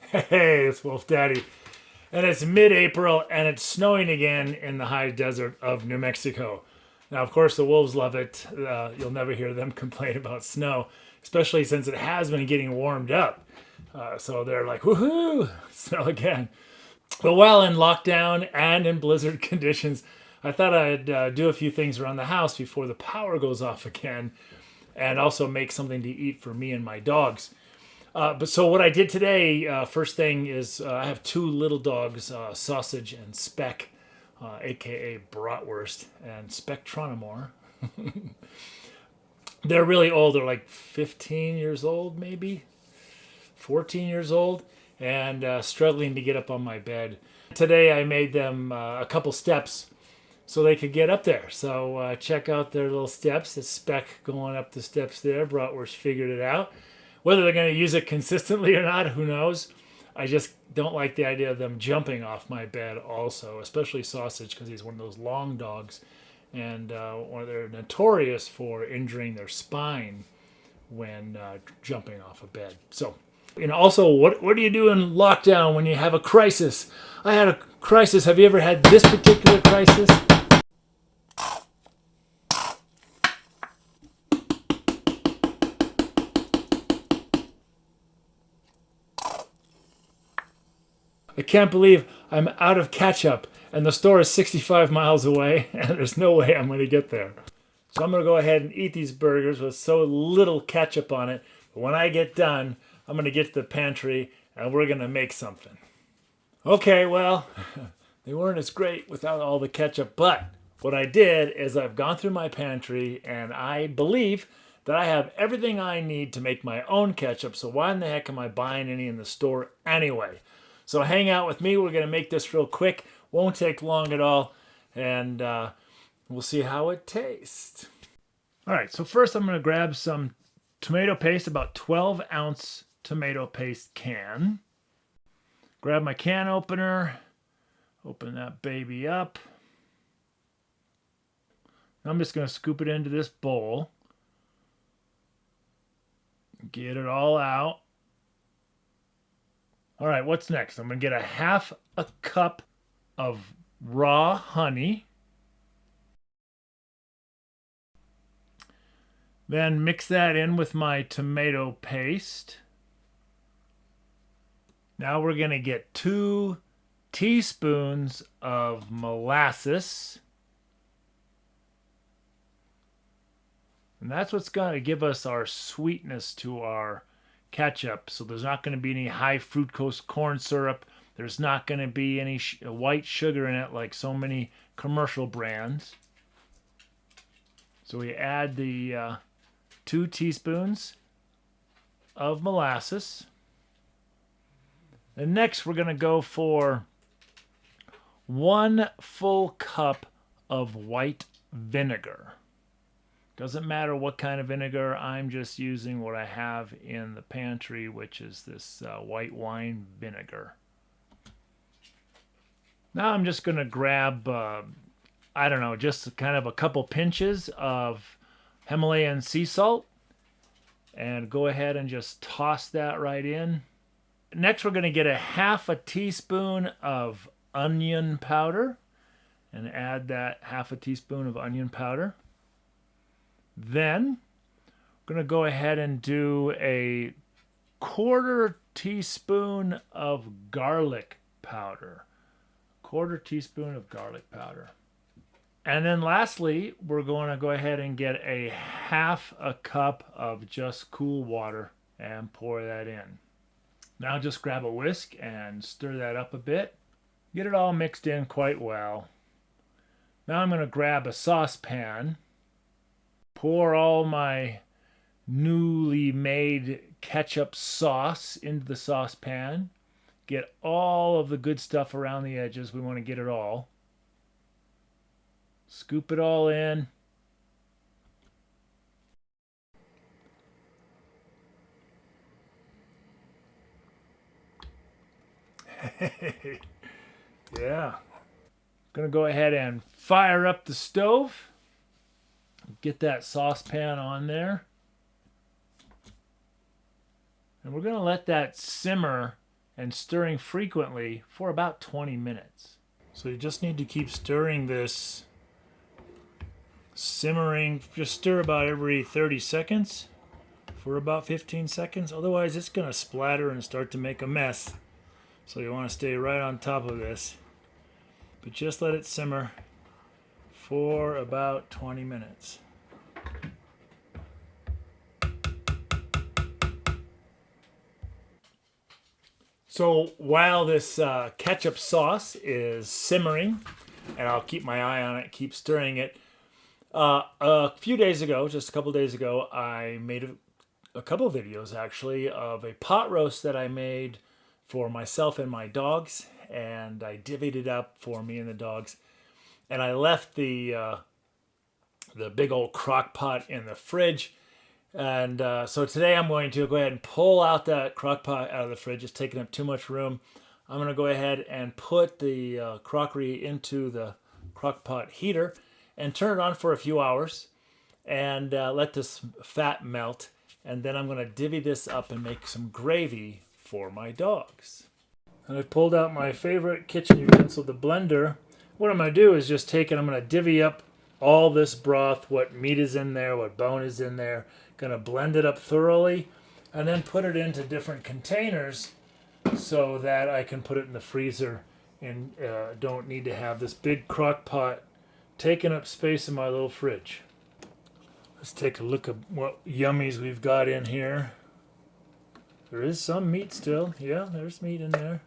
Hey, it's Wolf Daddy. And it's mid April and it's snowing again in the high desert of New Mexico. Now, of course, the wolves love it. You'll never hear them complain about snow, especially since it has been getting warmed up. So they're like, woohoo, snow again. But while in lockdown and in blizzard conditions, I thought I'd do a few things around the house before the power goes off again and also make something to eat for me and my dogs. But so what I did today, first thing is I have two little dogs, Sausage and Speck, aka Bratwurst and Spectronomore. They're really old. They're like 15 years old, maybe 14 years old, and struggling to get up on my bed. Today I made them a couple steps so they could get up there. So check out their little steps. The Speck going up the steps there. Bratwurst figured it out. Whether they're going to use it consistently or not, who knows? I just don't like the idea of them jumping off my bed also, especially Sausage because he's one of those long dogs. And they're notorious for injuring their spine when jumping off a bed. So, also, what do you do in lockdown when you have a crisis? I had a crisis. Have you ever had this particular crisis? I can't believe I'm out of ketchup and the store is 65 miles away and there's no way I'm going to get there. So I'm going to go ahead and eat these burgers with so little ketchup on it. But when I get done, I'm going to get to the pantry and we're going to make something. Okay, well, they weren't as great without all the ketchup, but what I did is I've gone through my pantry and I believe that I have everything I need to make my own ketchup. So why in the heck am I buying any in the store anyway? So hang out with me. We're going to make this real quick. Won't take long at all. And we'll see how it tastes. All right, so first I'm going to grab some tomato paste, about 12-ounce tomato paste can. Grab my can opener. Open that baby up. I'm just going to scoop it into this bowl. Get it all out. All right, what's next? I'm going to get a half a cup of raw honey. Then mix that in with my tomato paste. Now we're going to get 2 teaspoons of molasses. And that's what's going to give us our sweetness to our ketchup. So there's not going to be any high fructose corn syrup. There's not going to be any white sugar in it like so many commercial brands. So we add the 2 teaspoons of molasses. And next we're going to go for 1 full cup of white vinegar. Doesn't matter what kind of vinegar, I'm just using what I have in the pantry, which is this white wine vinegar. Now I'm just going to grab, I don't know, just kind of a couple pinches of Himalayan sea salt and go ahead and just toss that right in. Next we're going to get a half a teaspoon of onion powder and add that half a teaspoon of onion powder. Then we're going to go ahead and do a 1/4 teaspoon of garlic powder. 1/4 teaspoon of garlic powder. And then lastly, we're going to go ahead and get a half a cup of just cool water and pour that in. Now just grab a whisk and stir that up a bit. Get it all mixed in quite well. Now I'm going to grab a saucepan. Pour all my newly made ketchup sauce into the saucepan. Get all of the good stuff around the edges. We want to get it all. Scoop it all in. Yeah. Gonna go ahead and fire up the stove. Get that saucepan on there. And we're going to let that simmer and stirring frequently for about 20 minutes. So you just need to keep stirring this, simmering, just stir about every 30 seconds for about 15 seconds. Otherwise it's going to splatter and start to make a mess. So you want to stay right on top of this. But just let it simmer for about 20 minutes. So while this ketchup sauce is simmering, and I'll keep my eye on it, keep stirring it, a few days ago, just a couple days ago, I made a couple videos actually of a pot roast that I made for myself and my dogs, and I divvied it up for me and the dogs, and I left the big old crock pot in the fridge. And so today I'm going to go ahead and pull out that crock pot out of the fridge. It's taking up too much room. I'm going to go ahead and put the crockery into the crock pot heater and turn it on for a few hours and let this fat melt. And then I'm going to divvy this up and make some gravy for my dogs. And I've pulled out my favorite kitchen utensil, the blender. What I'm going to do is just take it, I'm going to divvy up all this broth, what meat is in there, what bone is in there. Going to blend it up thoroughly and then put it into different containers so that I can put it in the freezer and don't need to have this big crock pot taking up space in my little fridge. Let's take a look at what yummies we've got in here. There is some meat still. Yeah, there's meat in there.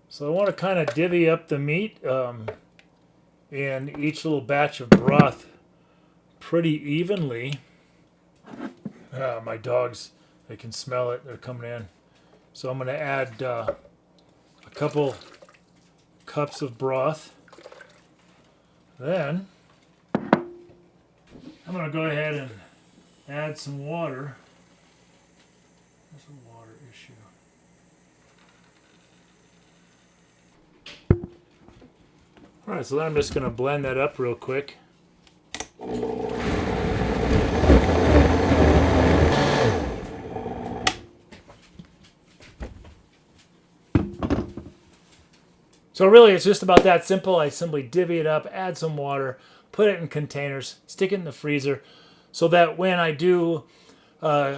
So I want to kind of divvy up the meat in each little batch of broth pretty evenly. My dogs, they can smell it. They're coming in. So I'm going to add a couple cups of broth. Then I'm going to go ahead and add some water. There's a water issue. All right, so then I'm just going to blend that up real quick. So really, it's just about that simple. I simply divvy it up, add some water, put it in containers, stick it in the freezer, so that when I do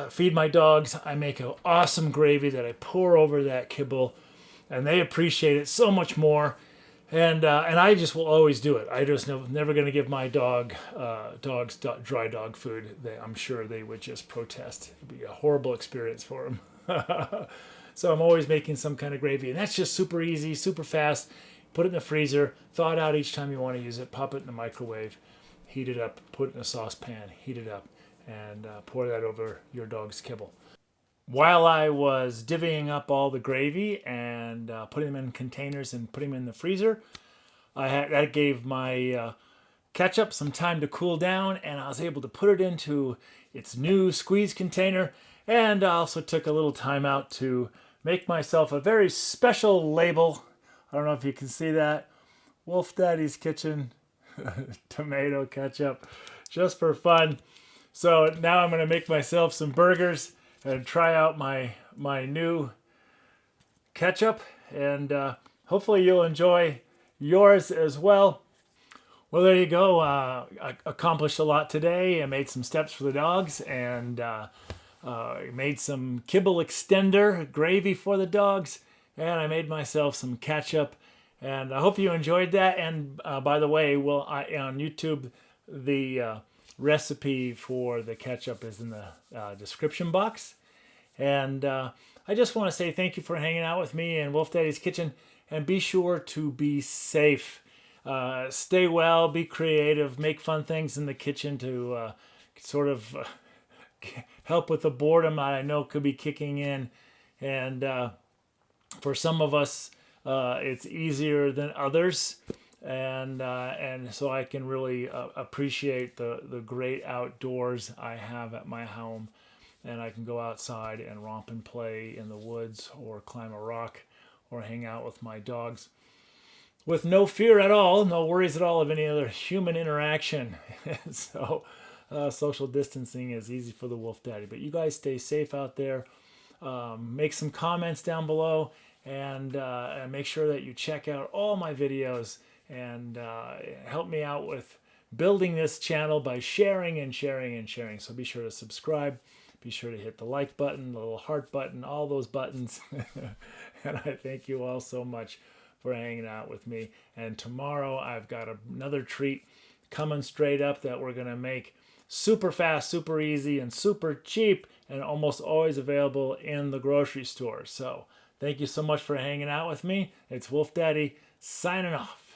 feed my dogs, I make an awesome gravy that I pour over that kibble, and they appreciate it so much more. And I just will always do it. I just never going to give my dogs dry dog food. I'm sure they would just protest. It'd be a horrible experience for them. So I'm always making some kind of gravy, and that's just super easy, super fast. Put it in the freezer, thaw it out each time you want to use it, pop it in the microwave, heat it up, put it in a saucepan, heat it up, and pour that over your dog's kibble. While I was divvying up all the gravy and putting them in containers and putting them in the freezer, that gave my ketchup some time to cool down, and I was able to put it into its new squeeze container. And I also took a little time out to make myself a very special label. I don't know if you can see that. Wolf Daddy's Kitchen tomato ketchup, just for fun. So now I'm going to make myself some burgers and try out my new ketchup, and hopefully you'll enjoy yours as well. Well, there you go. I accomplished a lot today. I made some steps for the dogs, and made some kibble extender gravy for the dogs, and I made myself some ketchup, and I hope you enjoyed that. And by the way, on YouTube, the recipe for the ketchup is in the description box. And I just want to say thank you for hanging out with me in Wolf Daddy's Kitchen, and be sure to be safe. Stay well, be creative, make fun things in the kitchen to sort of help with the boredom I know could be kicking in. And for some of us, it's easier than others. And so I can really appreciate the great outdoors I have at my home. And I can go outside and romp and play in the woods, or climb a rock, or hang out with my dogs with no fear at all, no worries at all of any other human interaction. So social distancing is easy for the Wolf Daddy. But you guys stay safe out there. make some comments down below, and make sure that you check out all my videos, and help me out with building this channel by sharing and sharing and sharing. So be sure to subscribe. Be sure to hit the like button, the little heart button, all those buttons. And I thank you all so much for hanging out with me. And tomorrow I've got another treat coming straight up that we're going to make super fast, super easy, and super cheap, and almost always available in the grocery store. So thank you so much for hanging out with me. It's Wolf Daddy signing off.